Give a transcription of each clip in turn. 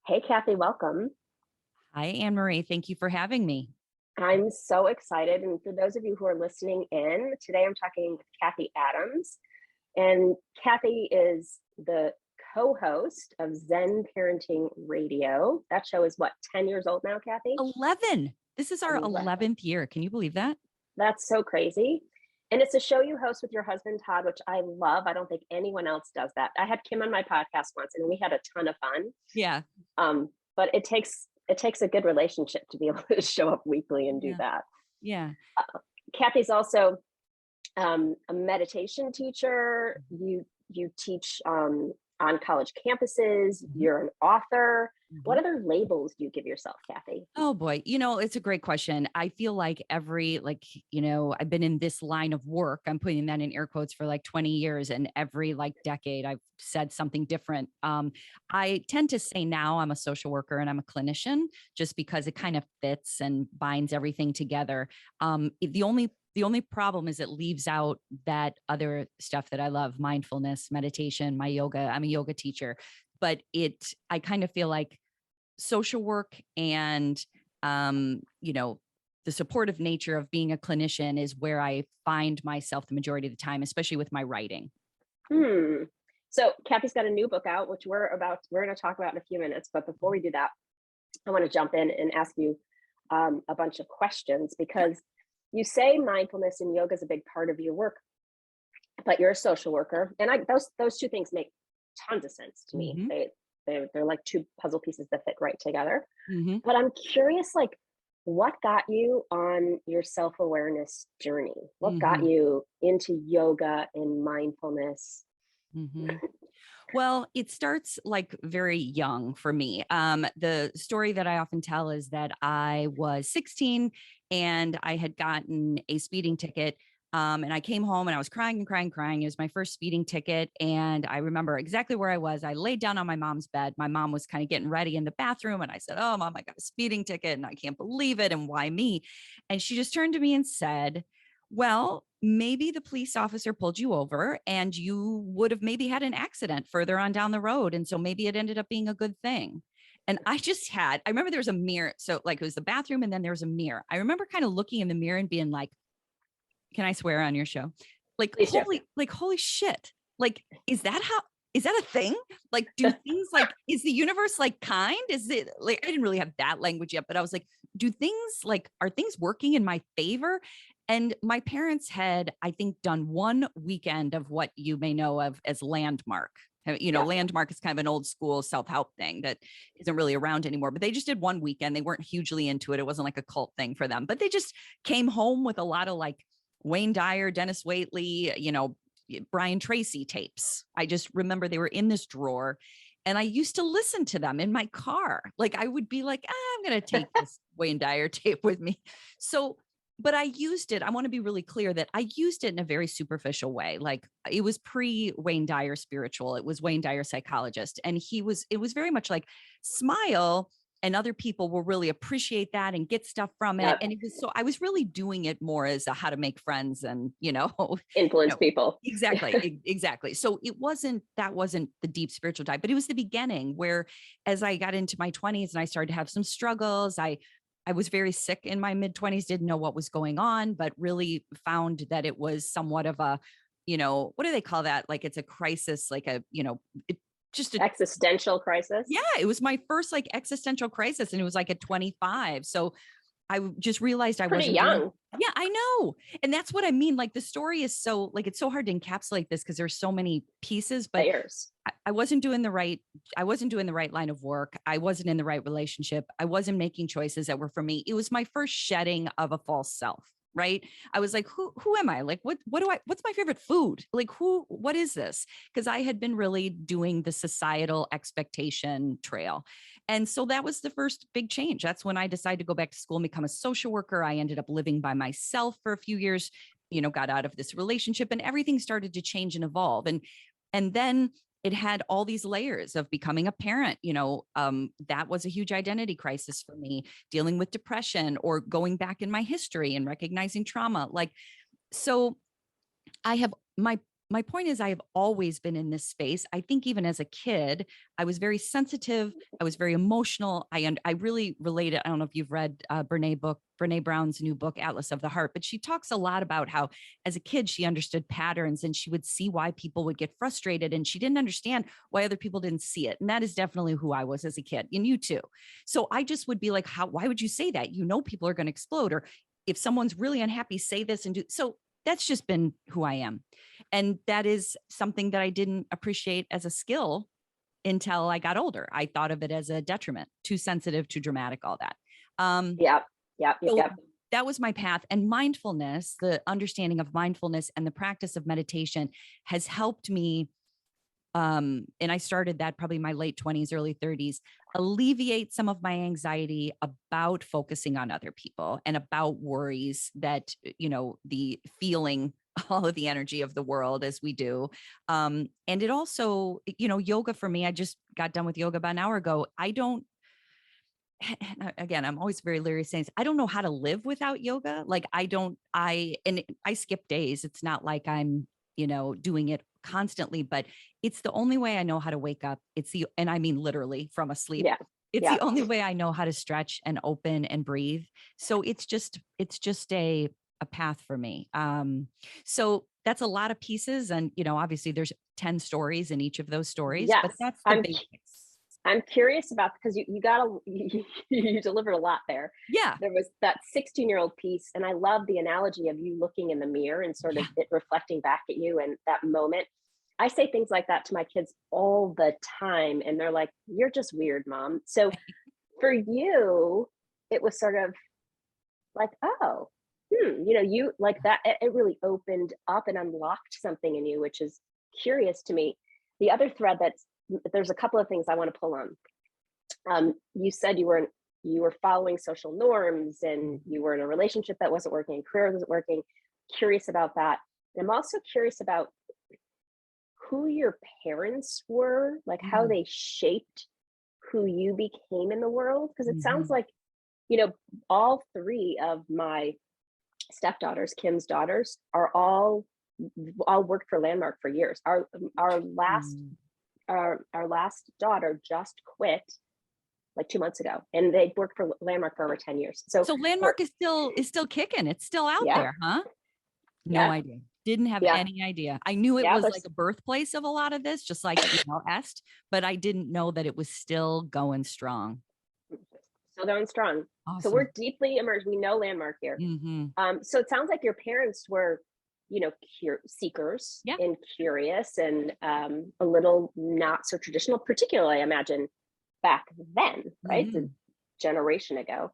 Hey, Cathy, welcome. Hi, Anne Marie. Thank you for having me. I'm so excited. And for those of you who are listening in, today I'm talking with Cathy Adams. And Cathy is the co host of Zen Parenting Radio. That show is what, 10 years old now, Cathy? 11. This is our 11. 11th year. Can you believe that? That's so crazy. And it's a show you host with your husband, Todd, which I love. I don't think anyone else does that. I had Kim on my podcast once and we had a ton of fun. Yeah. But it takes a good relationship to be able to show up weekly and do Yeah. that. Yeah. Cathy's also a meditation teacher. You teach on college campuses. Mhm. You're an author. What Mhm. other labels do you give yourself, Cathy? Oh boy. It's a great question. I feel like I've been in this line of work. I'm putting that in air quotes for like 20 years, and every like decade I've said something different. I tend to say now I'm a social worker and I'm a clinician just because it kind of fits and binds everything together. The only problem is it leaves out that other stuff that I love: mindfulness, meditation, my yoga. I'm a yoga teacher, but I kind of feel like social work and um, you know, the supportive nature of being a clinician is where I find myself the majority of the time, especially with my writing. Hmm. So Cathy's got a new book out, which we're going to talk about in a few minutes. But before we do that, I want to jump in and ask you a bunch of questions Sure. because you say mindfulness and yoga is a big part of your work, but you're a social worker, and those two things make tons of sense to me. Hmm. They're like two puzzle pieces that fit right together. Hmm. But I'm curious, like, what got you on your self-awareness journey? What got Hmm. you into yoga and mindfulness? Hmm. Well, it starts like very young for me. The story that I often tell is that I was 16 and I had gotten a speeding ticket. And I came home and I was crying and crying, crying. It was my first speeding ticket. And I remember exactly where I was. I laid down on my mom's bed. My mom was kind of getting ready in the bathroom. And I said, "Oh, mom, I got a speeding ticket and I can't believe it. And why me?" And she just turned to me and said, "Well, maybe the police officer pulled you over and you would have maybe had an accident further on down the road. And so maybe it ended up being a good thing." And I remember there was a mirror. So, like, it was the bathroom and then there was a mirror. I remember kind of looking in the mirror and being like, can I swear on your show? Please do. Holy shit. Like, is that a thing? Like, do things like, is the universe like kind? Is it like, I didn't really have that language yet, but I was like, are things working in my favor? And my parents had, I think, done one weekend of what you may know of as Landmark. Yeah. Landmark is kind of an old school self-help thing that isn't really around anymore, but they just did one weekend. They weren't hugely into it. It wasn't like a cult thing for them, but they just came home with a lot of like Wayne Dyer, Dennis Waitley, Brian Tracy tapes. I just remember they were in this drawer and I used to listen to them in my car. Like I would be like, I'm going to take this Wayne Dyer tape with me. So, but I used it. I want to be really clear that I used it in a very superficial way. Like it was pre Wayne Dyer spiritual. It was Wayne Dyer psychologist. And it was very much like smile and other people will really appreciate that and get stuff from it. Yep. And it was so I was really doing it more as a how to make friends and, Influence people. exactly. So that wasn't the deep spiritual dive, but it was the beginning where as I got into my 20s and I started to have some struggles, I was very sick in my mid 20s, didn't know what was going on, but really found that it was somewhat of a, what do they call that? Like it's a crisis, like it, just a Existential yeah, crisis. it was my first like existential crisis and it was like at 25. So just realized I Pretty wasn't doing young. yeah, I know. And that's what I mean. Like the story is so like it's so hard to encapsulate this because there's so many pieces, but Layers. I wasn't doing the right line of work. I wasn't in the right relationship. I wasn't making choices that were for me. It was my first shedding of a false self. Right. I was like, who am I? Like, what's my favorite food? Like, what is this? Because I had been really doing the societal expectation trail. And so that was the first big change. That's when I decided to go back to school and become a social worker. I ended up living by myself for a few years, got out of this relationship and everything started to change and evolve. And then it had all these layers of becoming a parent. That was a huge identity crisis for me, dealing with depression or going back in my history and recognizing trauma. Like, so I have my point is I've always been in this space. I think even as a kid, I was very sensitive. I was very emotional. I really related. I don't know if you've read Brene Brown's new book, Atlas of the Heart, but she talks a lot about how as a kid, she understood patterns and she would see why people would get frustrated. And she didn't understand why other people didn't see it. And that is definitely who I was as a kid, and you too. So I just would be like, why would you say that? You know, people are going to explode. Or if someone's really unhappy, say this and do. So that's just been who I am. And that is something that I didn't appreciate as a skill until I got older. I thought of it as a detriment, too sensitive, too dramatic, all that. Um, Yep. Yep. so Yep. that was my path. And mindfulness, the understanding of mindfulness and the practice of meditation has helped me. And I started that probably my late 20s, early 30s, alleviate some of my anxiety about focusing on other people and about worries that, the feeling all of the energy of the world as we do. And it also, yoga for me, I just got done with yoga about an hour ago. I don't, again, I'm always very leery saying this, I don't know how to live without yoga. Like and I skip days. It's not like I'm, doing it constantly, but it's the only way I know how to wake up. And I mean, literally from a sleep. Yeah. It's Yeah. the only way I know how to stretch and open and breathe. So it's just a path for me. So that's a lot of pieces. And, obviously there's 10 stories in each of those stories, but Yes. that's the basics. I'm curious about, because you got you delivered a lot there. Yeah. There was that 16-year-old piece, and I love the analogy of you looking in the mirror and sort of it reflecting back at you and that moment. I say things like that to my kids all the time, and they're like, "You're just weird, mom." So for you, it was sort of like, "Oh, you like that." It really opened up and unlocked something in you, which is curious to me. The other thread there's a couple of things I want to pull on. You said you were following social norms and you were in a relationship that wasn't working, career wasn't working. Curious about that. And I'm also curious about who your parents were, like how they shaped who you became in the world. Because it sounds like, all three of my stepdaughters, Kim's daughters, are all worked for Landmark for years. Our last daughter just quit like 2 months ago, and they'd worked for Landmark for over 10 years. So Landmark is still kicking. It's still out yeah, there, huh? No yeah, idea. Didn't have yeah, any idea. I knew it yeah. was like a birthplace of a lot of this, just like, Est, but I didn't know that it was still going strong. So going strong. So Awesome. we're deeply immersed. We know Landmark here. So it sounds like your parents were, seekers Yeah. and curious and a little not so traditional, particularly I imagine back then, right? A generation ago.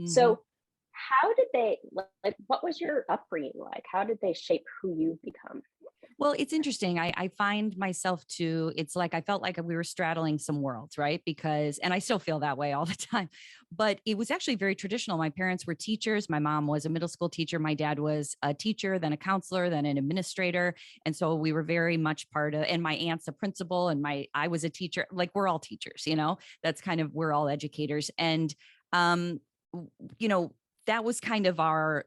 So how did they, like, what was your upbringing like? How did they shape who you become? Well, it's interesting. I find myself it's like I felt like we were straddling some worlds, right? And I still feel that way all the time, but it was actually very traditional. My parents were teachers. My mom was a middle school teacher. My dad was a teacher, then a counselor, then an administrator. And so we were very much and my aunt's a principal and I was a teacher. Like we're all teachers, that's kind of, we're all educators. And, that was kind of our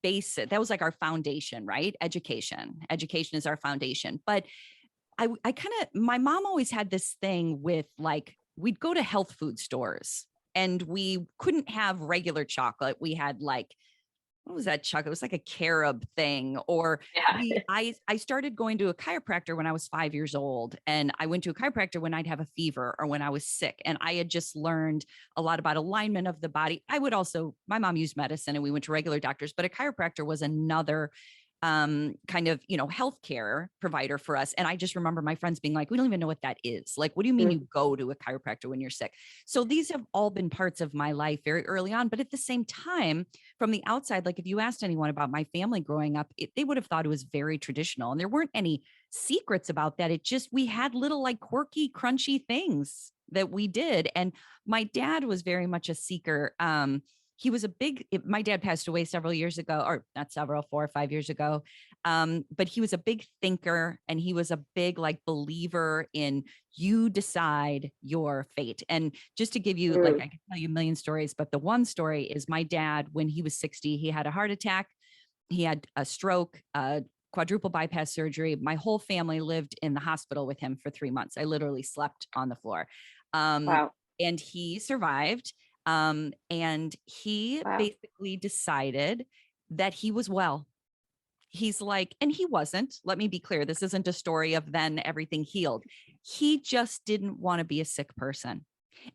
that was like our foundation, right? Education is our foundation. But my mom always had this thing with like, we'd go to health food stores and we couldn't have regular chocolate. We had like, what was that chocolate? It was like a carob thing. Or I started going to a chiropractor when I was 5 years old. And I went to a chiropractor when I'd have a fever or when I was sick. And I had just learned a lot about alignment of the body. My mom used medicine and we went to regular doctors, but a chiropractor was another kind of, healthcare provider for us. And I just remember my friends being like, we don't even know what that is. Like, what do you mean you go to a chiropractor when you're sick? So these have all been parts of my life very early on. But at the same time, from the outside, like if you asked anyone about my family growing up, they would have thought it was very traditional. And there weren't any secrets about that. We had little like quirky, crunchy things that we did. And my dad was very much a seeker. He was my dad passed away several years ago, or not several, 4 or 5 years ago. But he was a big thinker and he was a big like believer in you decide your fate. And just to give you, like, I can tell you a million stories, but the one story is my dad, when he was 60, he had a heart attack. He had a stroke, quadruple bypass surgery. My whole family lived in the hospital with him for 3 months. I literally slept on the floor. Wow. And he survived. And he Wow. basically decided that he was well. He's like, and he wasn't, let me be clear. This isn't a story of then everything healed. He just didn't want to be a sick person.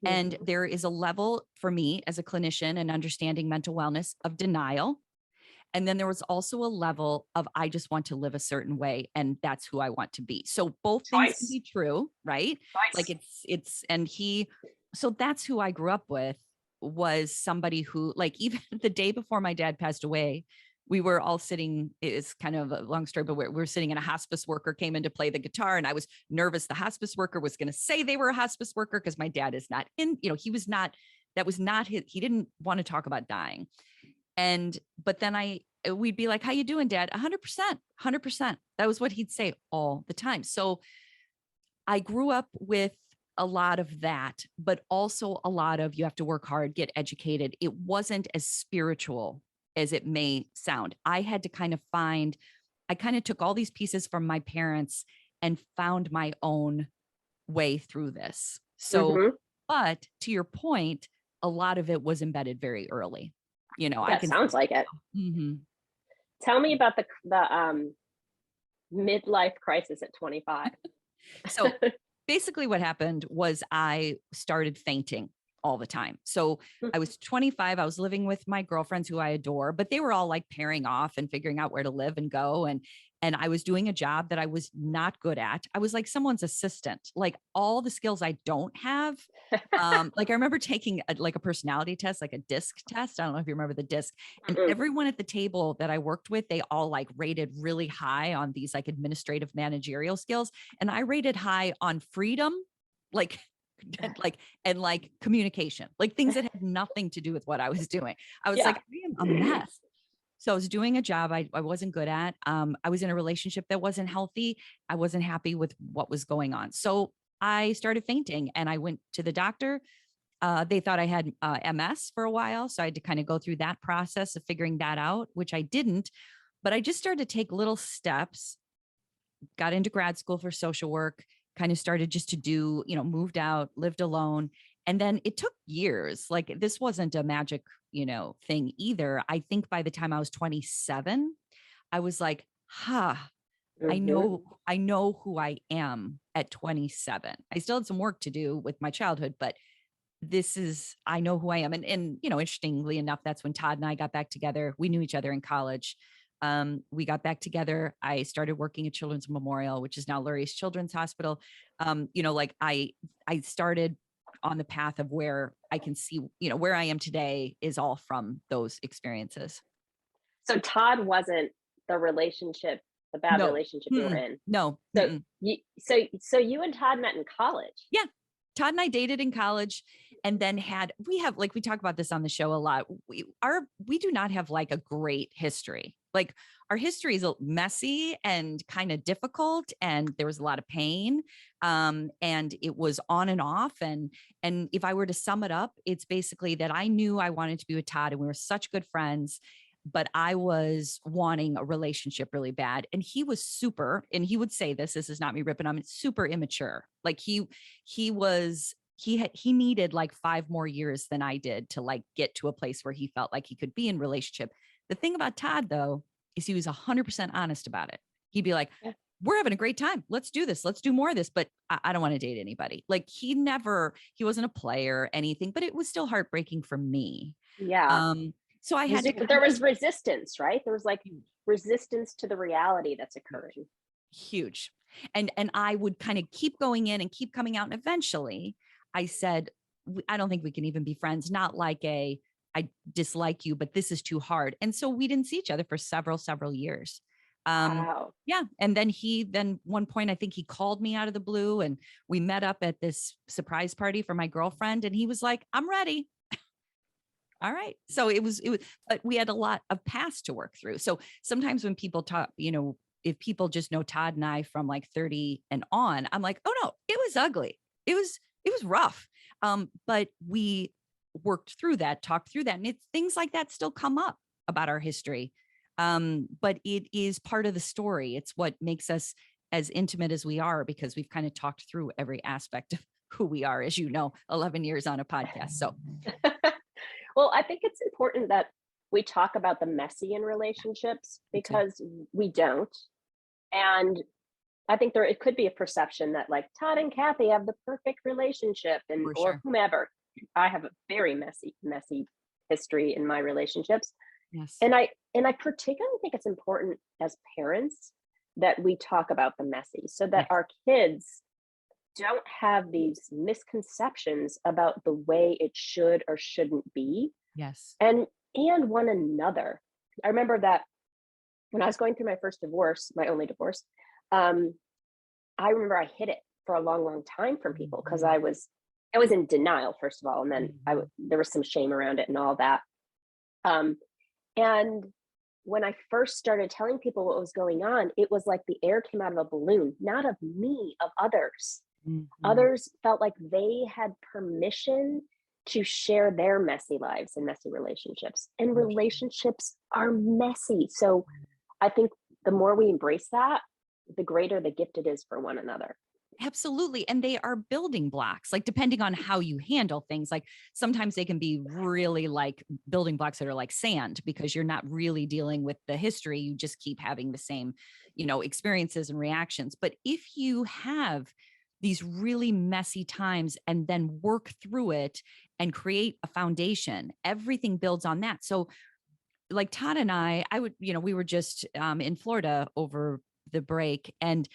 And Mhm. there is a level for me as a clinician and understanding mental wellness of denial. And then there was also a level of, I just want to live a certain way and that's who I want to be. So both things can Choice. be true, right? Like Choice. and he, so that's who I grew up with, was somebody who, like, even the day before my dad passed away, we were all sitting, it's kind of a long story, but we were sitting and a hospice worker came in to play the guitar. And I was nervous the hospice worker was going to say they were a hospice worker because my dad is not in, he was not, that was not his, he didn't want to talk about dying. But then we'd be like, how you doing, Dad? 100%, 100%. That was what he'd say all the time. So I grew up with a lot of that, but also a lot of, you have to work hard, get educated. It wasn't as spiritual as it may sound. I had to I kind of took all these pieces from my parents and found my own way through this. So, Hmm. but to your point, a lot of it was embedded very early. I That can sounds like it. Mhm. Tell me about the midlife crisis at 25. So basically what happened was I started fainting all the time. So I was 25. I was living with my girlfriends who I adore, but they were all like pairing off and figuring out where to live and go. And I was doing a job that I was not good at. I was like someone's assistant, like all the skills I don't have. Like I remember taking like a personality test, like a disc test. I don't know if you remember the disc. And Mm-mm. everyone at the table that I worked with, they all like rated really high on these like administrative managerial skills. And I rated high on freedom, like like communication, like things that had nothing to do with what I was doing. I was Yeah. like, I am a mess. So I was doing a job I wasn't good at. I was in a relationship that wasn't healthy. I wasn't happy with what was going on. So I started fainting and I went to the doctor. They thought I had MS for a while. So I had to kind of go through that process of figuring that out, which I didn't. But I just started to take little steps, got into grad school for social work, kind of started just to do, moved out, lived alone. And then it took years. Like this wasn't a magic, thing either. I think by the time I was 27, I was like, Hmm. I know who I am at 27. I still had some work to do with my childhood, but I know who I am. And interestingly enough, that's when Todd and I got back together. We knew each other in college. We got back together. I started working at Children's Memorial, which is now Lurie's Children's Hospital. Like I started on the path of where I can see, where I am today is all from those experiences. So Todd wasn't the bad No, relationship you were mm-mm, in. no, So mm-mm. so you and Todd met in college. Yeah. Todd and I dated in college and then we have, like, we talk about this on the show a lot. We do not have like a great history. Like our history is messy and kind of difficult. And there was a lot of pain. And it was on and off. And if I were to sum it up, it's basically that I knew I wanted to be with Todd and we were such good friends, but I was wanting a relationship really bad. And he was super, and he would say this is not me ripping on him, super immature. Like he needed like 5 more years than I did to like get to a place where he felt like he could be in relationship. The thing about Todd though, is he was 100% honest about it. He'd be like, Yeah. we're having a great time. Let's do this. Let's do more of this. But I don't want to date anybody. Like he wasn't a player or anything, but it was still heartbreaking for me. Yeah. So I had to kind There of was resistance, right? There was like resistance to the reality that's occurring. huge. And I would kind of keep going in and keep coming out. And eventually I said, I don't think we can even be friends. Not like I dislike you, but this is too hard. And so we didn't see each other for several years. Wow. Yeah. And then one point, I think he called me out of the blue and we met up at this surprise party for my girlfriend. And he was like, I'm ready. All right. So but we had a lot of past to work through. So sometimes when people talk, if people just know Todd and I from like 30 and on, I'm like, oh no, it was ugly. It was rough. But we worked through that, talked through that. And it's things like that still come up about our history. But it is part of the story. It's what makes us as intimate as we are, because we've kind of talked through every aspect of who we are, as you know, 11 years on a podcast. So Well, I think it's important that we talk about the messy in relationships me too. because we don't. And I think it could be a perception that like Todd and Cathy have the perfect relationship and For or sure. whomever. I have a very messy history in my relationships. Yes. And I particularly think it's important as parents that we talk about the messy so that Yes. our kids don't have these misconceptions about the way it should or shouldn't be Yes. and one another. I remember that when I was going through my first divorce, my only divorce, um, I remember I hid it for a long time from people because Mhm. I was in denial, first of all, and then Mhm. there was some shame around it and all that. Um, and when I first started telling people what was going on, it was like the air came out of a balloon, not of me, of others. Mhm. Others felt like they had permission to share their messy lives and messy relationships. And For sure. relationships are messy. So I think the more we embrace that, the greater the gift it is for one another. Absolutely. And they are building blocks, like depending on how you handle things. Like sometimes they can be really like building blocks that are like sand because you're not really dealing with the history. You just keep having the same, experiences and reactions. But if you have these really messy times and then work through it and create a foundation, everything builds on that. So like Todd and I would, we were just in Florida over the break, and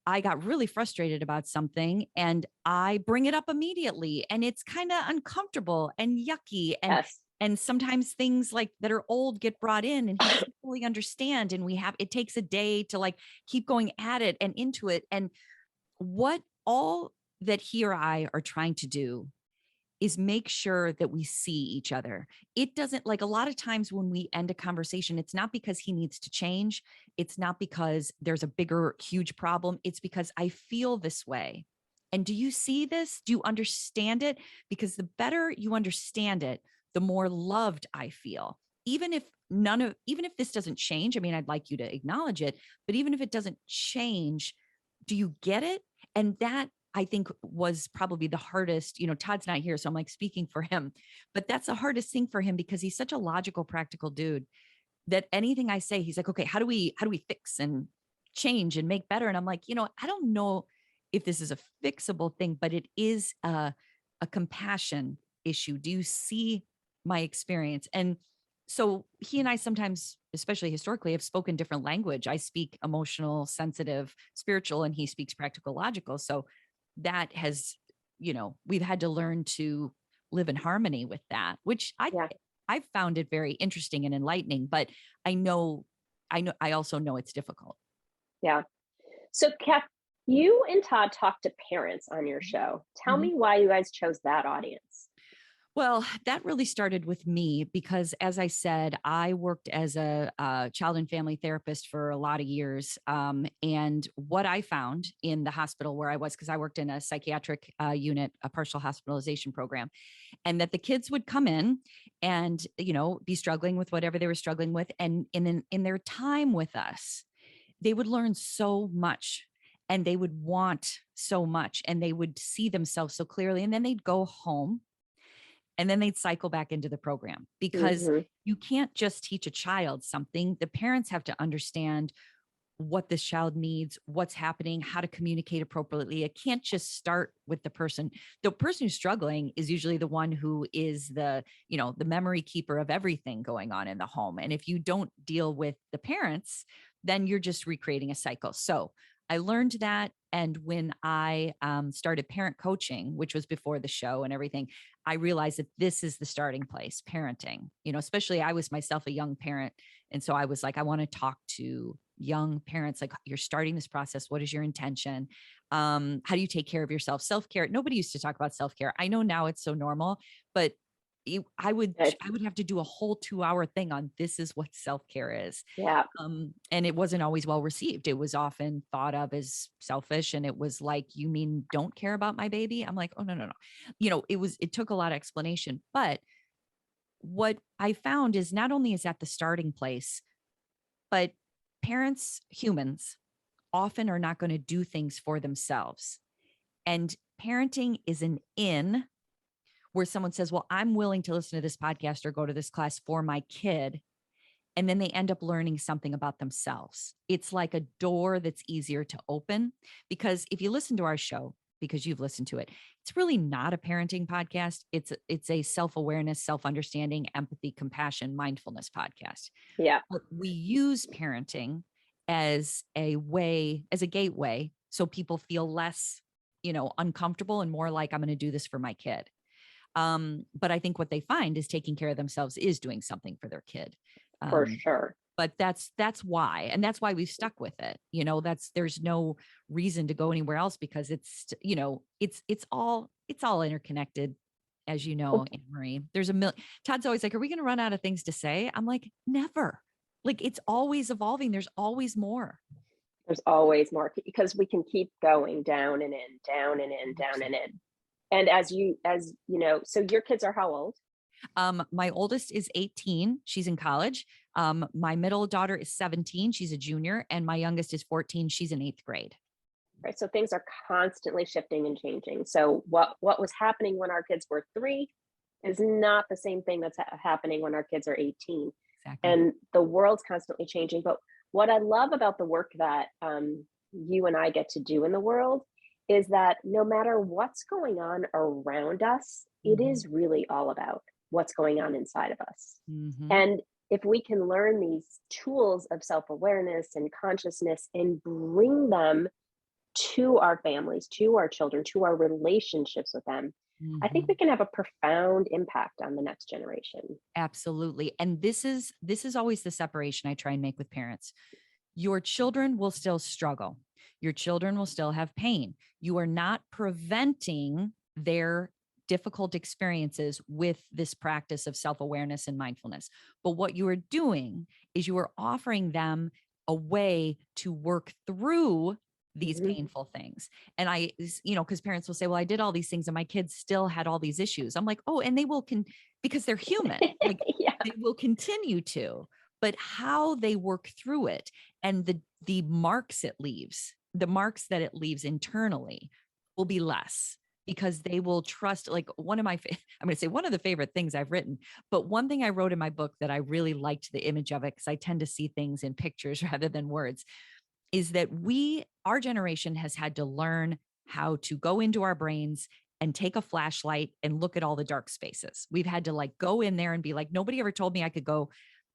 I got really frustrated about something and I bring it up immediately, and it's kind of uncomfortable and yucky, Yes. and sometimes things like that are old get brought in and he doesn't fully understand, and it takes a day to like keep going at it and into it. And what all that he or I are trying to do is make sure that we see each other. It doesn't, like, a lot of times when we end a conversation, it's not because he needs to change. It's not because there's a bigger, huge problem. It's because I feel this way. And do you see this? Do you understand it? Because the better you understand it, the more loved I feel. Even if this doesn't change, I mean, I'd like you to acknowledge it, but even if it doesn't change, do you get it? And that, I think, was probably the hardest. Todd's not here, so I'm like speaking for him, but that's the hardest thing for him because he's such a logical, practical dude that anything I say, he's like, okay, how do we fix and change and make better? And I'm like, I don't know if this is a fixable thing, but it is a compassion issue. Do you see my experience? And so he and I sometimes, especially historically, have spoken different language. I speak emotional, sensitive, spiritual, and he speaks practical, logical. So that has, we've had to learn to live in harmony with that, which Yeah. I've found it very interesting and enlightening, but I know, I also know it's difficult. Yeah. So, Kath, you and Todd talk to parents on your show. Tell Mhm. me why you guys chose that audience. Well, that really started with me because, as I said, I worked as a child and family therapist for a lot of years. And what I found in the hospital where I was, because I worked in a psychiatric unit, a partial hospitalization program, and that the kids would come in and, be struggling with whatever they were struggling with. And in their time with us, they would learn so much and they would want so much and they would see themselves so clearly. And then they'd go home and then they'd cycle back into the program because Hmm. you can't just teach a child something. The parents have to understand what this child needs, what's happening, how to communicate appropriately. It can't just start with the person. The person who's struggling is usually the one who is the memory keeper of everything going on in the home. And if you don't deal with the parents, then you're just recreating a cycle. So I learned that. And when I started parent coaching, which was before the show and everything, I realized that this is the starting place, parenting, especially I was myself a young parent. And so I was like, I want to talk to young parents, like, you're starting this process. What is your intention? How do you take care of yourself? Self-care. Nobody used to talk about self-care. I know now it's so normal, but I would have to do a whole 2-hour thing on this is what self-care is. Yeah. And it wasn't always well received. It was often thought of as selfish. And it was like, you mean don't care about my baby? I'm like, oh, no, no, no. It took a lot of explanation. But what I found is not only is that the starting place, But parents, humans, often are not going to do things for themselves. And parenting is an in where someone says, well, I'm willing to listen to this podcast or go to this class for my kid. And then they end up learning something about themselves. It's like a door that's easier to open, because if you listen to our show, because you've listened to it, it's really not a parenting podcast. It's a self-awareness, self-understanding, empathy, compassion, mindfulness podcast. Yeah, But we use parenting as a way, as a gateway, so people feel less, uncomfortable and more like, I'm going to do this for my kid. But I think what they find is taking care of themselves is doing something for their kid. for Um, sure. but that's why, and that's why we've stuck with it. There's no reason to go anywhere else, because it's all interconnected, as you know, Well, Anne Marie. There's a million. Todd's always like, "Are we going to run out of things to say?" I'm like, "Never." Like, it's always evolving. There's always more. there's always more because we can keep going down and in, down and in, down and in. And as you know, so your kids are how old? My oldest is 18. She's in college. My middle daughter is 17. She's a junior. And my youngest is 14. She's in eighth grade. Right. So things are constantly shifting and changing. So what was happening when our kids were 3 is not the same thing that's happening when our kids are 18. Exactly. And the world's constantly changing. But what I love about the work that you and I get to do in the world is that no matter what's going on around us, it Mhm. is really all about what's going on inside of us. Mhm. And if we can learn these tools of self awareness and consciousness and bring them to our families, to our children, to our relationships with them, I think we Mhm. can have a profound impact on the next generation. Absolutely. And this is always the separation I try and make with parents. Your children will still struggle. Your children will still have pain. You are not preventing their difficult experiences with this practice of self-awareness and mindfulness. But what you are doing is you are offering them a way to work through these Mhm. painful things. And because parents will say, well, I did all these things and my kids still had all these issues. I'm like, oh, and they will because they're human. Like, Yeah. they will continue to, but how they work through it and the marks it leaves, the marks that it leaves internally will be less, because they will trust. Like, one of my I'm going to say one of the favorite things I've written, but one thing I wrote in my book that I really liked the image of it, because I tend to see things in pictures rather than words, is that our generation has had to learn how to go into our brains and take a flashlight and look at all the dark spaces. We've had to like go in there and be like, nobody ever told me I could go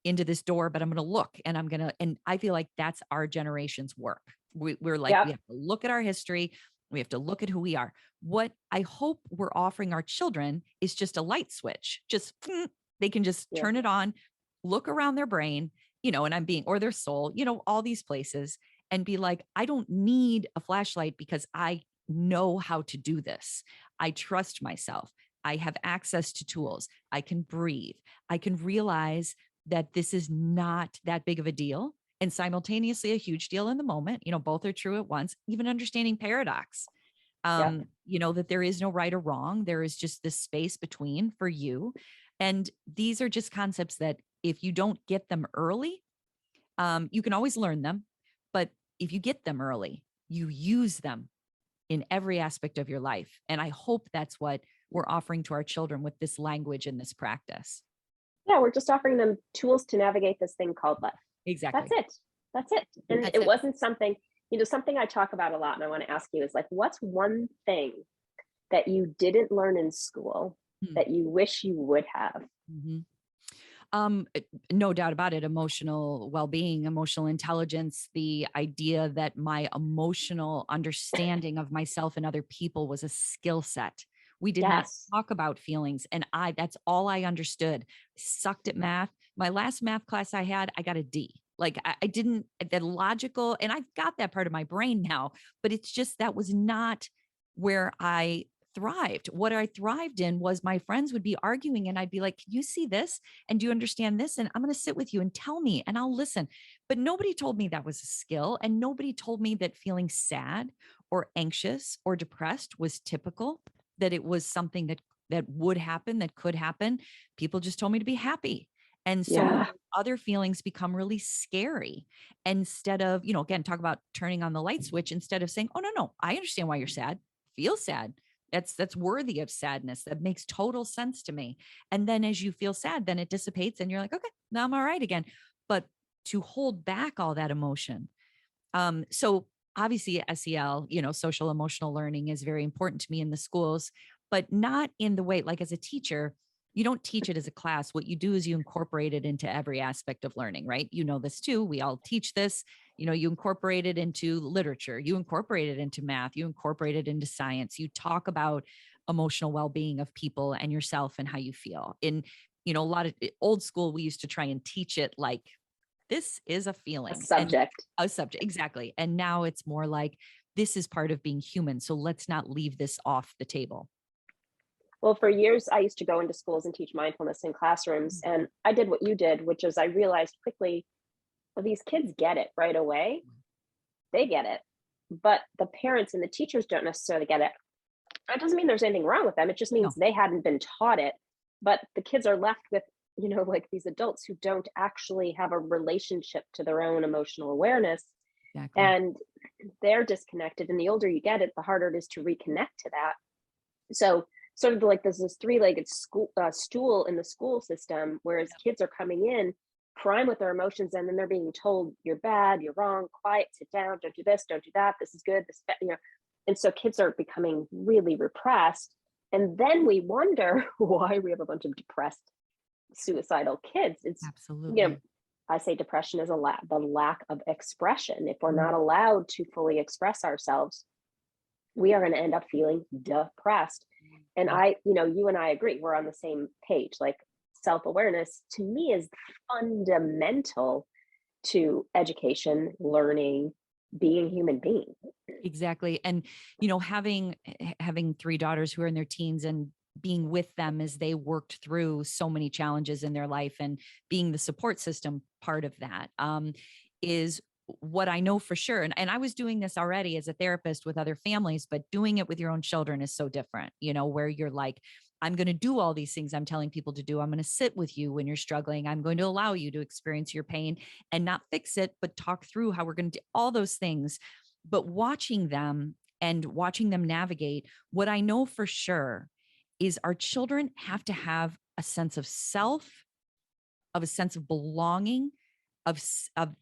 into this door, but I'm going to look, and and I feel like that's our generation's work. We're like, we Yep. have to look at our history. We have to look at who we are. What I hope we're offering our children is just a light switch. They can just Yeah. turn it on, look around their brain, or their soul, all these places, and be like, I don't need a flashlight because I know how to do this. I trust myself. I have access to tools. I can breathe. I can realize that this is not that big of a deal, and simultaneously a huge deal in the moment. Both are true at once, even understanding paradox. Yep. That there is no right or wrong. There is just this space between for you. And these are just concepts that if you don't get them early, you can always learn them. But if you get them early, you use them in every aspect of your life. And I hope that's what we're offering to our children with this language and this practice. Yeah, we're just offering them tools to navigate this thing called life. That's Exactly. it. That's it. And That's it it. wasn't something I talk about a lot. And I want to ask you is like, what's one thing that you didn't learn in school Hmm. that you wish you would have? Mm-hmm. No doubt about it. Emotional well-being, emotional intelligence, the idea that my emotional understanding of myself and other people was a skill set. We did not Yes. talk about feelings. And that's all I understood. Sucked at math. My last math class I had, I got a D. Like, I didn't, the logical, and I've got that part of my brain now, but it's just, that was not where I thrived. What I thrived in was my friends would be arguing and I'd be like, can you see this? And do you understand this? And I'm going to sit with you and tell me, and I'll listen. But nobody told me that was a skill. And nobody told me that feeling sad or anxious or depressed was typical, that it was something that would happen, that could happen. People just told me to be happy. And so Yeah. other feelings become really scary. Instead of, again, talk about turning on the light switch, instead of saying, oh, no, no, I understand why you're sad. Feel sad. That's worthy of sadness. That makes total sense to me. And then as you feel sad, then it dissipates and you're like, okay, now I'm all right again. But to hold back all that emotion. So obviously SEL, social emotional learning is very important to me in the schools, but not in the way, like as a teacher, you don't teach it as a class. What you do is you incorporate it into every aspect of learning, right? You know this too. We all teach this. You incorporate it into literature, you incorporate it into math, you incorporate it into science. You talk about emotional well-being of people and yourself and how you feel. In, a lot of old school, we used to try and teach it like this is a A feeling and subject. a subject. Exactly. And now it's more like this is part of being human. So let's not leave this off the table. Well, for years, I used to go into schools and teach mindfulness in classrooms. And I did what you did, which is I realized quickly, well, these kids get it right away. They get it. But the parents and the teachers don't necessarily get it. That doesn't mean there's anything wrong with them. It just means No, they hadn't been taught it. But the kids are left with, like these adults who don't actually have a relationship to their own emotional awareness. exactly. And they're disconnected. And the older you get it, the harder it is to reconnect to that. So sort of like there's this three-legged stool in the school system, whereas kids are coming in prime with their emotions, and then they're being told you're bad, you're wrong, quiet, sit down, don't do this, don't do that, this is good, and so kids are becoming really repressed. And then we wonder why we have a bunch of depressed, suicidal kids. It's, you know, Absolutely. I say depression is the lack of expression. If we're Mm. not allowed to fully express ourselves, we are going to end up feeling depressed. And Yeah. you and I agree, we're on the same page. Like self awareness to me is fundamental to education, learning, being human being. Exactly. And, having three daughters who are in their teens and being with them as they worked through so many challenges in their life and being the support system part of that, is what I know for sure. And I was doing this already as a therapist with other families, but doing it with your own children is so different, where you're like, I'm going to do all these things I'm telling people to do. I'm going to sit with you when you're struggling. I'm going to allow you to experience your pain and not fix it, but talk through how we're going to do all those things. But watching them and watching them navigate, what I know for sure is our children have to have a sense of self, of a sense of belonging, of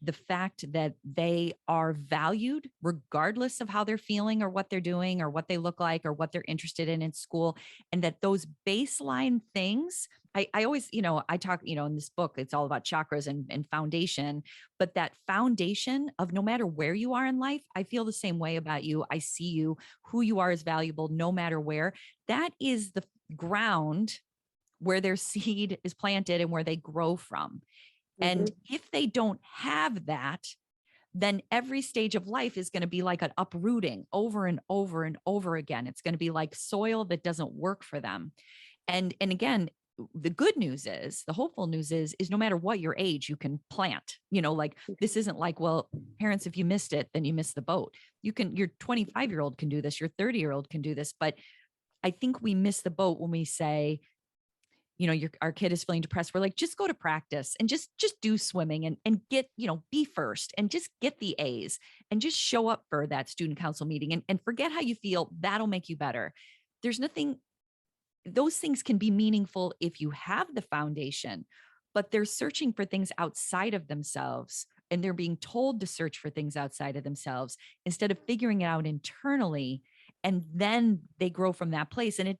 the fact that they are valued regardless of how they're feeling or what they're doing or what they look like or what they're interested in school. And that those baseline things, I always, I talk, in this book, it's all about chakras and foundation, but that foundation of no matter where you are in life, I feel the same way about you. I see you, who you are is valuable no matter where. That is the ground where their seed is planted and where they grow from. And Mhm. if they don't have that, then every stage of life is going to be like an uprooting over and over and over again. It's going to be like soil that doesn't work for them. And again, the good news is, the hopeful news is no matter what your age, you can plant, like this isn't like, well, parents, if you missed it, then you missed the boat. Your 25-year-old can do this, your 30-year-old can do this. But I think we miss the boat when we say, our kid is feeling depressed. We're like, just go to practice and just do swimming and get, be first and just get the A's and just show up for that student council meeting and forget how you feel. That'll make you better. There's nothing, those things can be meaningful if you have the foundation, but they're searching for things outside of themselves and they're being told to search for things outside of themselves instead of figuring it out internally. And then they grow from that place. And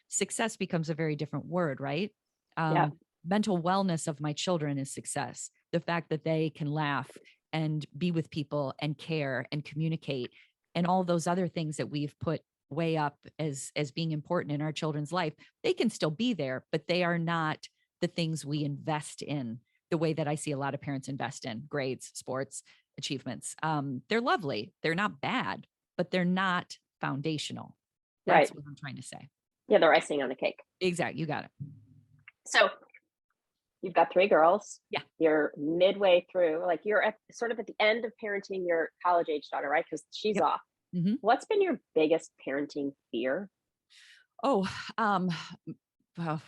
success becomes a very different word, right? Yeah. Um, Mental wellness of my children is success. The fact that they can laugh and be with people and care and communicate and all those other things that we've put way up as being important in our children's life, they can still be there, but they are not the things we invest in the way that I see a lot of parents invest in grades, sports, achievements. They're lovely. They're not bad, but they're not foundational. That's Right. what I'm trying to say. Yeah, they're icing on the cake. Exactly. You got it. So you've got three girls. Yeah. You're midway through, like you're sort of at the end of parenting your college age daughter, right? Because she's Yep. off. Mm-hmm. What's been your biggest parenting fear? Oh, um, well,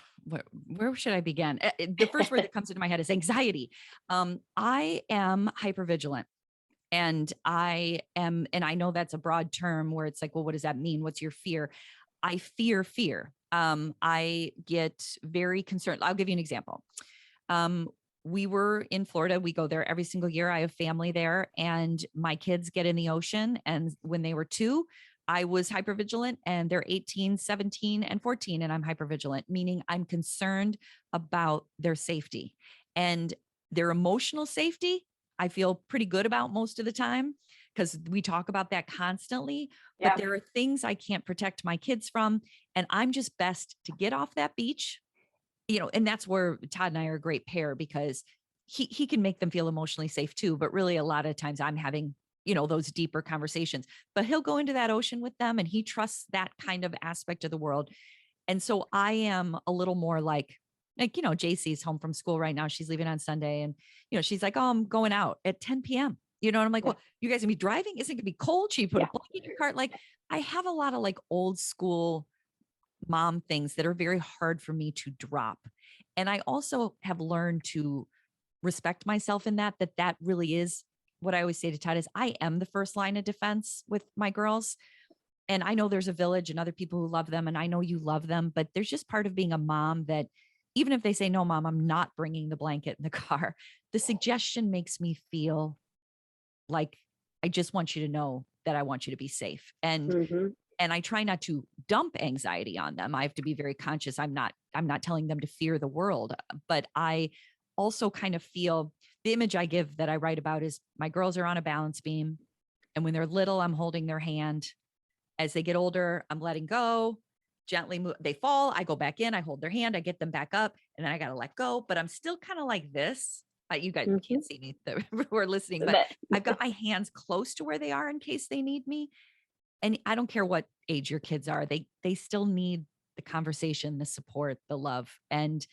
where should I begin? The first word that comes into my head is anxiety. I am hypervigilant. And I know that's a broad term where it's like, well, what does that mean? What's your fear? I fear fear. I get very concerned. I'll give you an example. Um, we were in Florida. We go there every single year. I have family there, and my kids get in the ocean. And when they were 2, I was hypervigilant, and they're 18, 17, and 14. And I'm hypervigilant, meaning I'm concerned about their safety and their emotional safety. I feel pretty good about most of the time because we talk about that constantly, but Yeah. there are things I can't protect my kids from. And I'm just best to get off that beach, and that's where Todd and I are a great pair because he can make them feel emotionally safe too. But really a lot of times I'm having, those deeper conversations, but he'll go into that ocean with them and he trusts that kind of aspect of the world. And so I am a little more like, JC's home from school right now. She's leaving on Sunday and, she's like, oh, I'm going out at 10 PM. And I'm like, Yeah. well, you guys gonna be driving? Isn't it gonna be cold? She put a blanket in your cart. Like I have a lot of like old school mom things that are very hard for me to drop. And I also have learned to respect myself in that really is what I always say to Todd is I am the first line of defense with my girls. And I know there's a village and other people who love them. And I know you love them, but there's just part of being a mom that even if they say, no, mom, I'm not bringing the blanket in the car, the suggestion makes me feel like I just want you to know that I want you to be safe. Mm-hmm. And I try not to dump anxiety on them. I have to be very conscious. I'm not telling them to fear the world, but I also kind of feel the image I give that I write about is my girls are on a balance beam. And when they're little, I'm holding their hand. As they get older, I'm letting go, gently move. They fall. I go back in, I hold their hand, I get them back up, and then I got to let go. But I'm still kind of like this. You guys Mm-hmm. can't see me who are listening, but I've got my hands close to where they are in case they need me. And I don't care what age your kids are, they still need the conversation, the support, the love. And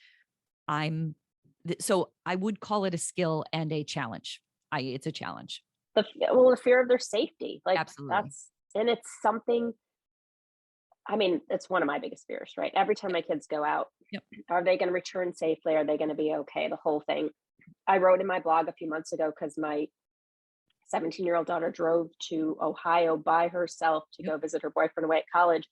so I would call it a skill and a challenge. It's a challenge. The fear of their safety, like Absolutely. and it's something. I mean, it's one of my biggest fears, right? Every time my kids go out, Yep. are they going to return safely? Are they going to be okay? The whole thing. I wrote in my blog a few months ago because my 17-year-old daughter drove to Ohio by herself to go visit her boyfriend away at college.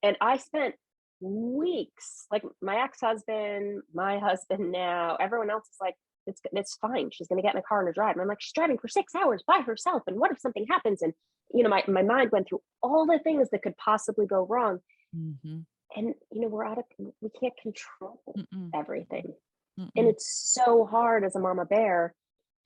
And I spent weeks, like my ex-husband, my husband now, everyone else is like, it's fine. She's going to get in a car and drive. And I'm like, she's driving for 6 hours by herself. And what if something happens? And, my mind went through all the things that could possibly go wrong. Mm-hmm. And, we can't control Mm-mm. everything. Mm-mm. And it's so hard as a mama bear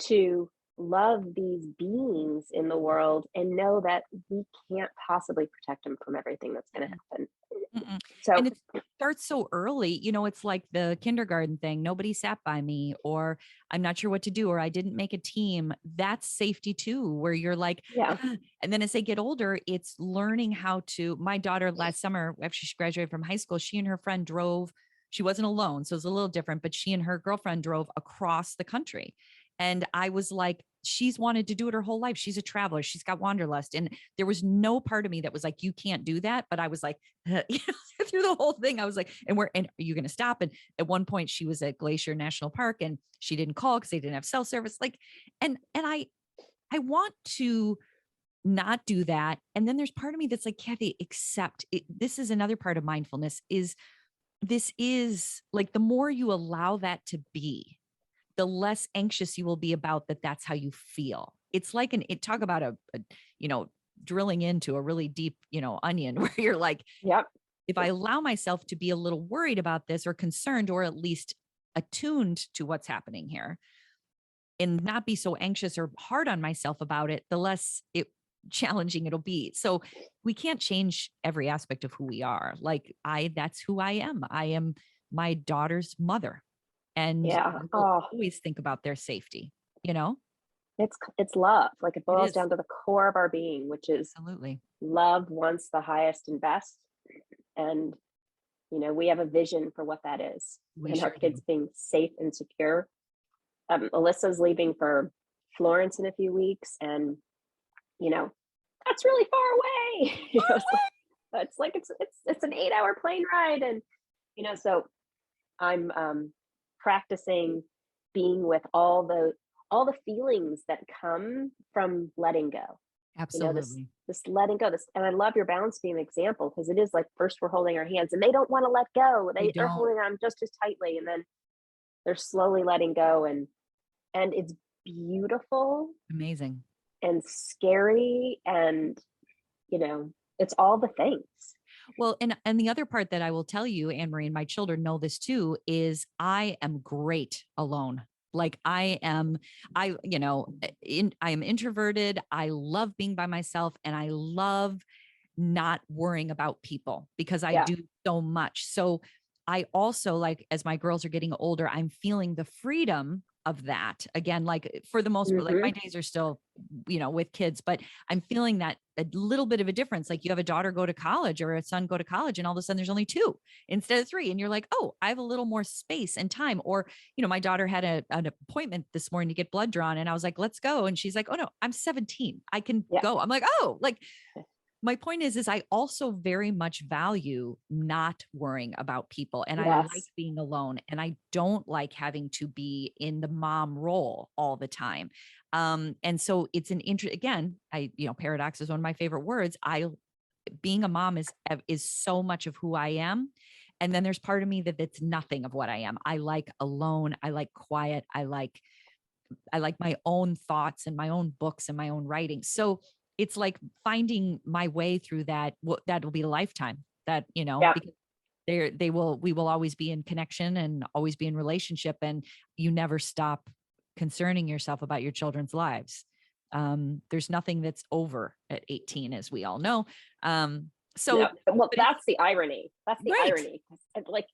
to love these beings in the world and know that we can't possibly protect them from everything that's going to happen. Mm-mm. So, And it starts so early, it's like the kindergarten thing. Nobody sat by me, or I'm not sure what to do, or I didn't make a team. That's safety too, where you're like, yeah. "Ah." And then as they get older, it's learning how to. My daughter last summer, after she graduated from high school, she and her friend drove. She wasn't alone, so it was a little different, but she and her girlfriend drove across the country. And I was like, she's wanted to do it her whole life. She's a traveler. She's got wanderlust. And there was no part of me that was like, you can't do that. But I was like, through the whole thing, I was like, and are you going to stop? And at one point she was at Glacier National Park and she didn't call because they didn't have cell service. Like, and I want to not do that. And then there's part of me that's like, Cathy, accept it. This is another part of mindfulness this is like, the more you allow that to be, the less anxious you will be about that. That's how you feel. It's like talk about a drilling into a really deep, onion where you're like, Yep. if I allow myself to be a little worried about this or concerned, or at least attuned to what's happening here and not be so anxious or hard on myself about it, the less challenging it'll be. So we can't change every aspect of who we are. Like that's who I am. I am my daughter's mother. And Yeah. we'll always think about their safety, It's love. Like it boils is. down to the core of our being, which is Absolutely. love wants the highest and best. And, we have a vision for what that is. We and our sure kids do. being safe and secure. Alyssa's leaving for Florence in a few weeks. And, that's really far away. It's like it's an 8-hour plane ride. And So I'm practicing being with all the feelings that come from letting go. This Absolutely. this letting go. This, and I love your balance beam example, because it is like, first we're holding our hands and they don't want to let go. They They're don't. holding on just as tightly, and then they're slowly letting go, and it's beautiful Amazing. and scary, and it's all the things. Well, and the other part that I will tell you, Anne Marie, and my children know this too, is I am great alone. Like I am introverted. I love being by myself, and I love not worrying about people because I Yeah. do so much. So I also, like, as my girls are getting older, I'm feeling the freedom of that again. Like, for the most part, like, my Hmm. days are still, with kids, but I'm feeling that a little bit of a difference. Like, you have a daughter go to college or a son go to college, and all of a sudden there's only two instead of three. And you're like, oh, I have a little more space and time. Or, my daughter had an appointment this morning to get blood drawn. And I was like, let's go. And she's like, oh no, I'm 17. I can Yeah. go. I'm like, oh, like, my point is I also very much value not worrying about people, and I like Yes. being alone, and I don't like having to be in the mom role all the time. And so it's again, paradox is one of my favorite words. Being a mom is so much of who I am. And then there's part of me that's nothing of what I am. I like alone. I like quiet. I like my own thoughts and my own books and my own writing. So it's like finding my way through that. That'll be a lifetime that, Yeah. because we will always be in connection and always be in relationship. And you never stop concerning yourself about your children's lives. There's nothing that's over at 18, as we all know. No. Well, But it's that's the irony. That's the right. irony. Like,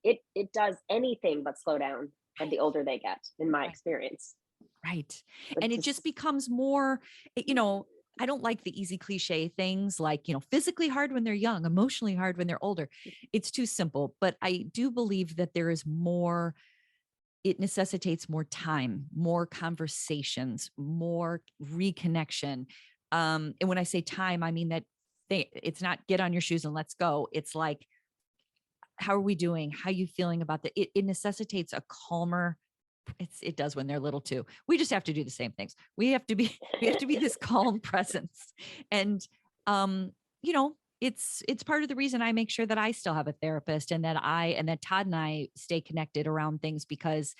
it does anything but slow down at the older they get, in my Right. experience. Right. It And it just just becomes more, I don't like the easy cliche things like, physically hard when they're young, emotionally hard when they're older. It's too simple. But I do believe that there is more, it necessitates more time, more conversations, more reconnection. And when I say time, I mean that it's not get on your shoes and let's go. It's like, how are we doing? How are you feeling about that? It necessitates a calmer, it does when they're little too. We just have to do the same things. We have to be this calm presence. And it's part of the reason I make sure that I still have a therapist, and that Todd and I stay connected around things, because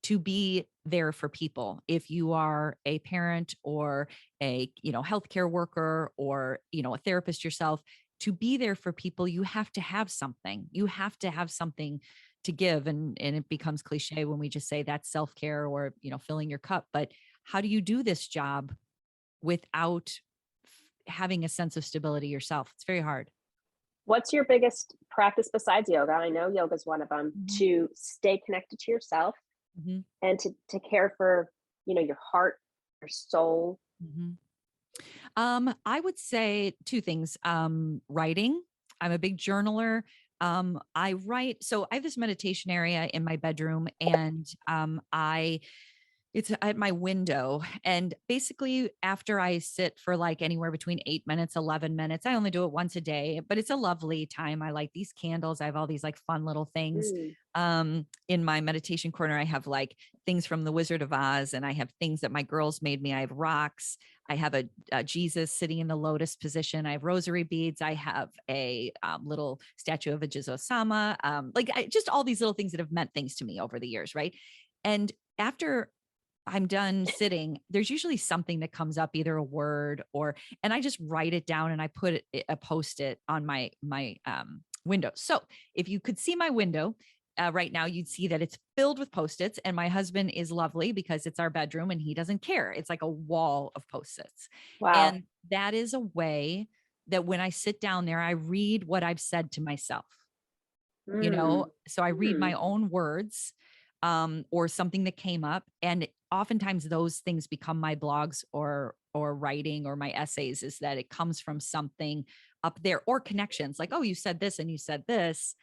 to be there for people, if you are a parent or a healthcare worker or a therapist yourself, to be there for people, you have to have something. You have to have something to give. And it becomes cliche when we just say that's self-care or filling your cup. But how do you do this job without having a sense of stability yourself? It's very hard. What's your biggest practice besides yoga? I know yoga is one of them, Mhm. to stay connected to yourself, Mhm. and to care for, your heart, your soul. Mhm. I would say two things. Writing. I'm a big journaler. I write. So I have this meditation area in my bedroom, and it's at my window. And basically, after I sit for like anywhere between 8 minutes, 11 minutes, I only do it once a day, but it's a lovely time. I light these candles. I have all these like fun little things. Mm. In my meditation corner, I have like things from the Wizard of Oz, and I have things that my girls made me. I have rocks. I have a Jesus sitting in the lotus position. I have rosary beads. I have a little statue of a Jizo-sama. Just all these little things that have meant things to me over the years, right? And after I'm done sitting, there's usually something that comes up, either a word and I just write it down, and I put a post-it on my window. So if you could see my window right now, you'd see that it's filled with post-its, and my husband is lovely because it's our bedroom and he doesn't care. It's like a wall of post-its. Wow. And that is a way that when I sit down there, I read what I've said to myself. Mm. So I read Mm. my own words, or something that came up, and oftentimes those things become my blogs or writing or my essays, is that it comes from something up there, or connections like, oh, you said this and you said this.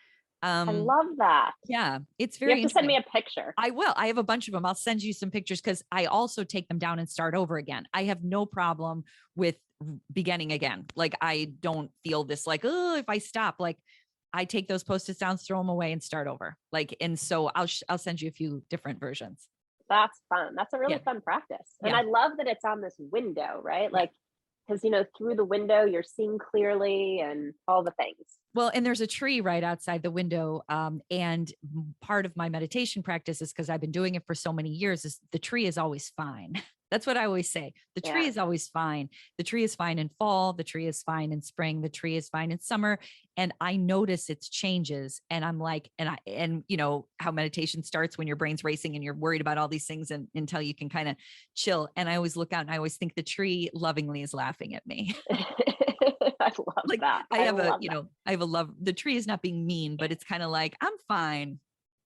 I um love that. yeah, it's You have very to send me interesting. a picture. I will. I have a bunch of them. I'll send you some pictures, because I also take them down and start over again. I have no problem with beginning again. Like, I don't feel this like, oh, if I stop, like, I take those Post-its down, throw them away and start over. Like, and so I'll send you a few different versions. That's fun. That's a really Yeah. fun practice. And Yeah. I love that it's on this window, right? Yeah. Like, because, through the window, you're seeing clearly and all the things. Well, and there's a tree right outside the window. And part of my meditation practice is, because I've been doing it for so many years, is the tree is always fine. That's what I always say. The tree is always fine. The tree is fine in fall. The tree is fine in spring. The tree is fine in summer. And I notice its changes. And I'm like, and how meditation starts when your brain's racing and you're worried about all these things until you can kind of chill. And I always look out and I always think the tree lovingly is laughing at me. I love that. I have a love. The tree is not being mean, but it's kind of like, I'm fine.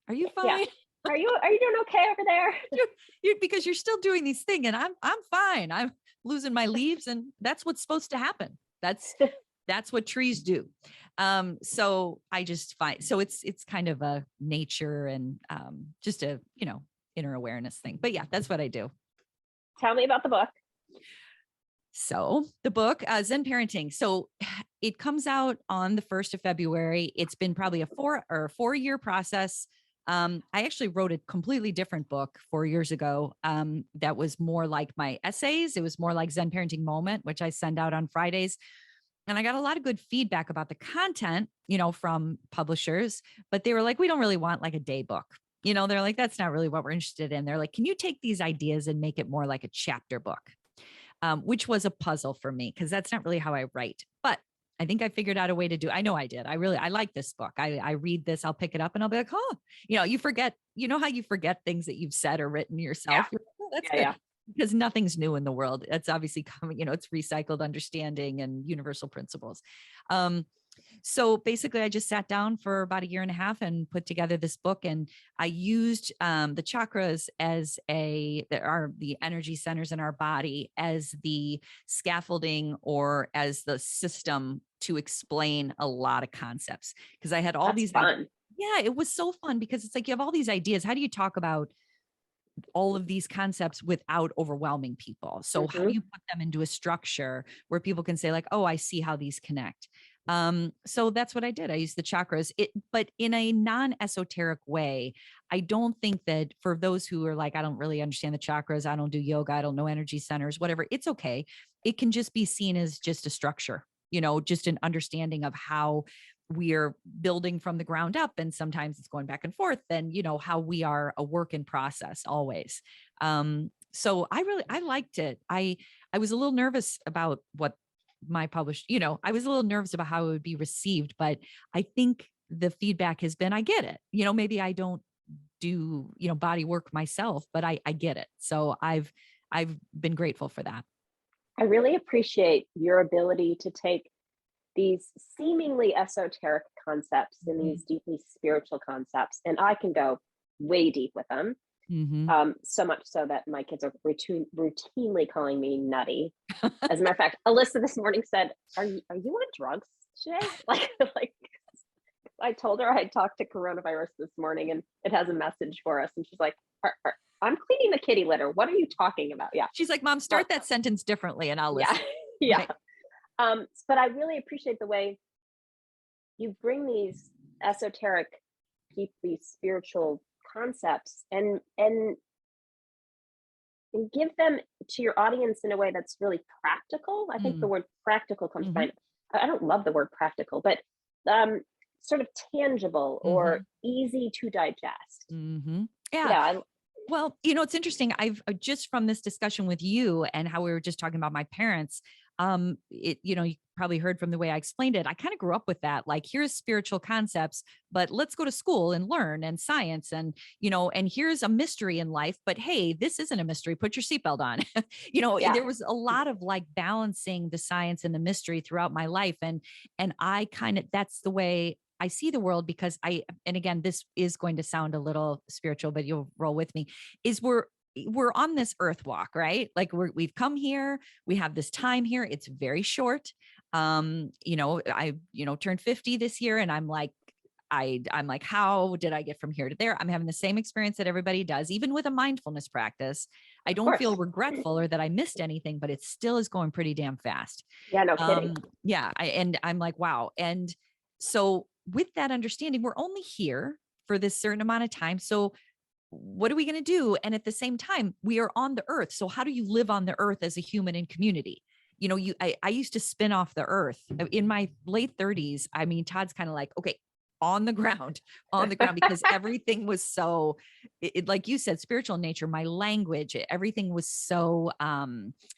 Are you fine? Yeah. Are you doing okay over there? Because you're still doing these things, and I'm fine. I'm losing my leaves, and that's what's supposed to happen. That's what trees do. So I just find, so it's kind of a nature and just a inner awareness thing. But yeah, that's what I do. Tell me about the book. So the book, Zen Parenting. So it comes out on the 1st of February. It's been probably a 4-year process. I actually wrote a completely different book 4 years ago. That was more like my essays. It was more like Zen Parenting Moment, which I send out on Fridays. And I got a lot of good feedback about the content, from publishers, but they were like, we don't really want like a day book. They're like, that's not really what we're interested in. They're like, can you take these ideas and make it more like a chapter book? Which was a puzzle for me, because that's not really how I write. But I think I figured out a way to do. I know I did. I like this book. I read this, I'll pick it up and I'll be like, oh, you forget, how you forget things that you've said or written yourself. Yeah. Like, oh, that's good. Yeah. Because nothing's new in the world. It's obviously coming, it's recycled understanding and universal principles. So basically I just sat down for about 1.5 years and put together this book. And I used the chakras as the energy centers in our body as the scaffolding or as the system to explain a lot of concepts. Because I had all these fun. Yeah, it was so fun, because it's like you have all these ideas. How do you talk about all of these concepts without overwhelming people? So how do you put them into a structure where people can say like, oh, I see how these connect. So that's what I did. I used the chakras, but in a non-esoteric way. I don't think that for those who are like, I don't really understand the chakras, I don't do yoga, I don't know energy centers, whatever, it's okay. It can just be seen as just a structure, just an understanding of how we're building from the ground up. And sometimes it's going back and forth, and how we are a work in process always. So I liked it. I was a little nervous about what my published, I was a little nervous about how it would be received, but I think the feedback has been, I get it. Maybe I don't do, body work myself, but I get it. So I've been grateful for that. I really appreciate your ability to take these seemingly esoteric concepts and these deeply spiritual concepts, and I can go way deep with them. So much so that my kids are routinely calling me nutty. As a matter of fact, Alyssa this morning said, "Are you on drugs today?" Like I told her I had talked to coronavirus this morning, and it has a message for us, and she's like, "I'm cleaning the kitty litter. What are you talking about?" Yeah, she's like, "Mom, start that sentence differently, and I'll listen." Yeah. But I really appreciate the way you bring these esoteric, deeply spiritual concepts and give them to your audience in a way that's really practical. I think the word practical comes to mind. I don't love the word practical, but sort of tangible or easy to digest. Yeah. Well, it's interesting. I've just from this discussion with you and how we were just talking about my parents, you probably heard from the way I explained it. I kind of grew up with that. Like, here's spiritual concepts, but let's go to school and learn, and science, and, and here's a mystery in life, but hey, this isn't a mystery. Put your seatbelt on. There was a lot of like balancing the science and the mystery throughout my life. And I that's the way I see the world, because and again, this is going to sound a little spiritual, but you'll roll with me, is we're on this earth walk, right? Like we've come here, we have this time here. It's very short. I turned 50 this year, and I'm like, I'm like, how did I get from here to there? I'm having the same experience that everybody does, even with a mindfulness practice. I don't feel regretful or that I missed anything, but it still is going pretty damn fast. Yeah, no kidding. I'm like, wow. And so with that understanding, we're only here for this certain amount of time. So what are we going to do? And at the same time, we are on the earth. So how do you live on the earth as a human in community? I used to spin off the earth in my late 30s. I mean, Todd's kind of like, okay, on the ground, because everything was so, like you said, spiritual in nature, my language, everything was so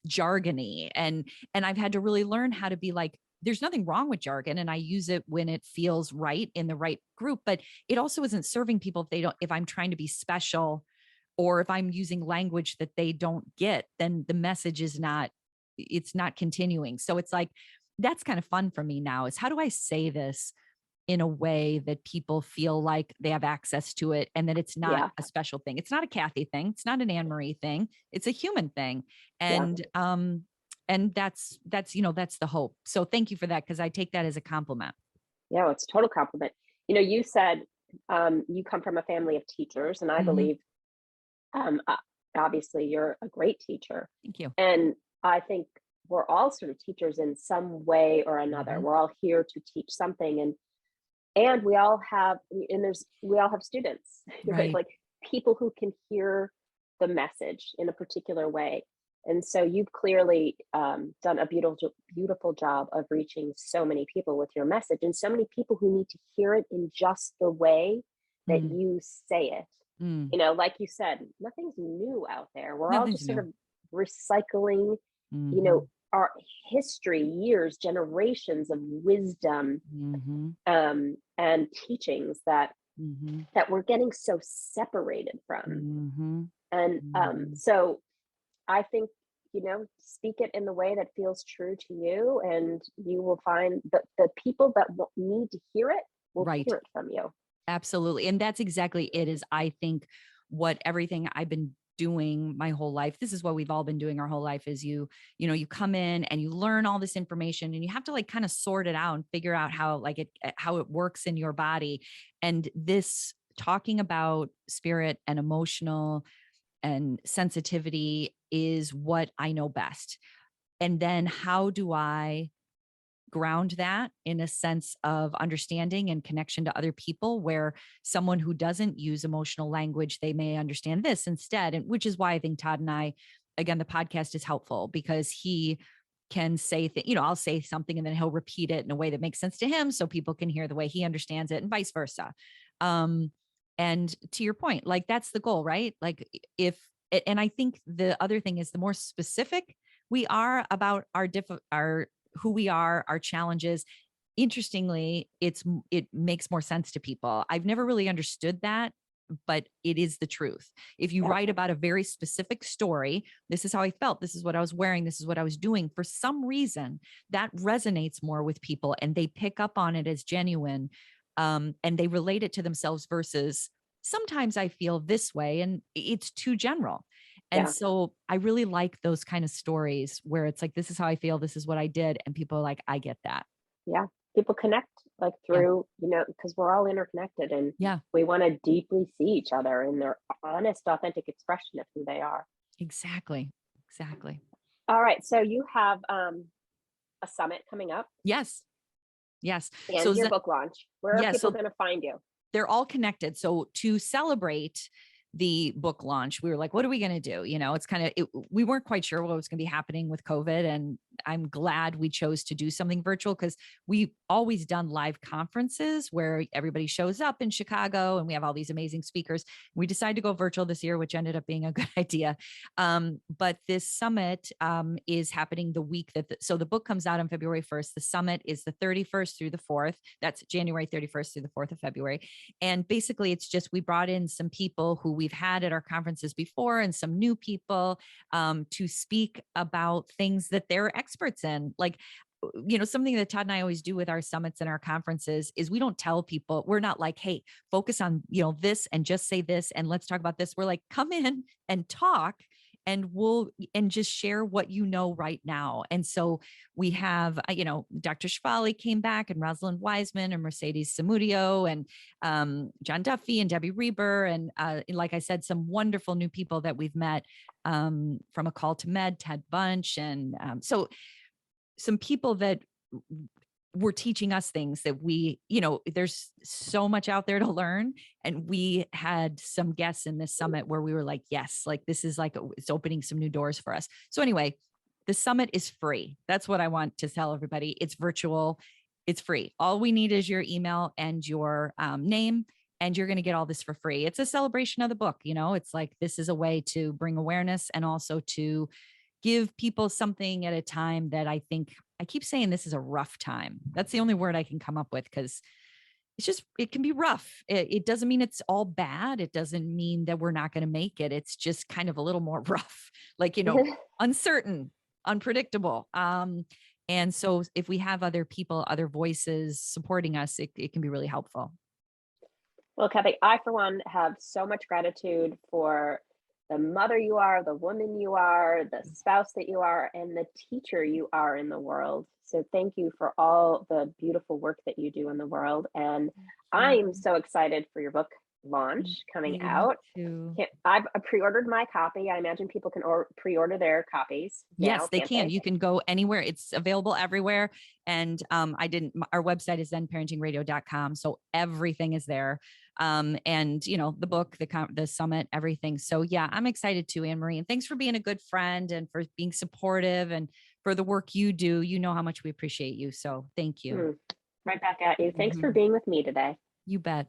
jargony. And I've had to really learn how to be like, there's nothing wrong with jargon, and I use it when it feels right in the right group, but it also isn't serving people if I'm trying to be special, or if I'm using language that they don't get, then the message is it's not continuing. So it's like, that's kind of fun for me now, is how do I say this in a way that people feel like they have access to it, and that it's not a special thing. It's not a Cathy thing. It's not an Anne Marie thing. It's a human thing. And that's the hope. So thank you for that, because I take that as a compliment. Yeah, it's a total compliment. You said you come from a family of teachers, and I believe obviously you're a great teacher. Thank you. And I think we're all sort of teachers in some way or another. We're all here to teach something, and we all have students, right? Like people who can hear the message in a particular way. And so you've clearly done a beautiful job of reaching so many people with your message, and so many people who need to hear it in just the way that you say it. Like you said, nothing's new out there. We're all just sort of recycling, our history, years, generations of wisdom, and teachings that we're getting so separated from. And so I think, speak it in the way that feels true to you, and you will find that the people that need to hear it will hear it from you. Absolutely. And that's exactly it, is I think what everything I've been doing my whole life, this is what we've all been doing our whole life, is you come in and you learn all this information, and you have to like kind of sort it out and figure out how it works in your body. And this talking about spirit and emotional and sensitivity is what I know best. And then how do I ground that in a sense of understanding and connection to other people, where someone who doesn't use emotional language, they may understand this instead. And which is why I think Todd and I, again, the podcast is helpful, because he can say, I'll say something and then he'll repeat it in a way that makes sense to him, so people can hear the way he understands it, and vice versa. And to your point, like that's the goal, right? Like and I think the other thing is, the more specific we are about our who we are, our challenges, interestingly, it makes more sense to people. I've never really understood that, but it is the truth. If you write about a very specific story, this is how I felt, this is what I was wearing, this is what I was doing, for some reason that resonates more with people, and they pick up on it as genuine, and they relate it to themselves, versus sometimes I feel this way and it's too general. And so I really like those kind of stories where it's like, this is how I feel, this is what I did, and people are like, I get that. Yeah. People connect like through, because we're all interconnected, and we want to deeply see each other in their honest, authentic expression of who they are. Exactly. All right. So you have a summit coming up. Yes. And so your book launch. Where are people going to find you? They're all connected. So to celebrate the book launch, we were like, what are we going to do? It's kind of, we weren't quite sure what was going to be happening with COVID. And I'm glad we chose to do something virtual, because we've always done live conferences where everybody shows up in Chicago and we have all these amazing speakers. We decided to go virtual this year, which ended up being a good idea. But this summit is happening the week so the book comes out on February 1st. The summit is the 31st through the 4th. That's January 31st through the 4th of February. And basically it's just, we brought in some people who we've had at our conferences before, and some new people to speak about things that they're experts in. Like, something that Todd and I always do with our summits and our conferences is, we don't tell people, we're not like, hey, focus on, this and just say this and let's talk about this. We're like, come in and talk, and just share what you know right now. And so we have, Dr. Shfali came back, and Rosalind Wiseman, and Mercedes Samudio, and John Duffy, and Debbie Reber. And like I said, some wonderful new people that we've met from A Call to Med, Ted Bunch. And so some people that were teaching us things that we, there's so much out there to learn. And we had some guests in this summit where we were like, yes, like this is like, it's opening some new doors for us. So anyway, the summit is free. That's what I want to tell everybody. It's virtual. It's free. All we need is your email and your name, and you're going to get all this for free. It's a celebration of the book. It's like, this is a way to bring awareness and also to give people something at a time that I think, I keep saying this is a rough time. That's the only word I can come up with, because it can be rough. It doesn't mean it's all bad. It doesn't mean that we're not going to make it. It's just kind of a little more rough, like, uncertain, unpredictable. And so if we have other people, other voices supporting us, it can be really helpful. Well, Cathy, I, for one, have so much gratitude for the mother you are, the woman you are, the spouse that you are, and the teacher you are in the world. So thank you for all the beautiful work that you do in the world. And I'm so excited for your book launch coming out. I've pre-ordered my copy. I imagine people can pre-order their copies now. Yes, they can. You can go anywhere. It's available everywhere. And our website is zenparentingradio.com. So everything is there. And the book, the summit, everything. So yeah, I'm excited too, Anne-Marie. And thanks for being a good friend and for being supportive and for the work you do. You know how much we appreciate you. So thank you. Right back at you. Thanks for being with me today. You bet.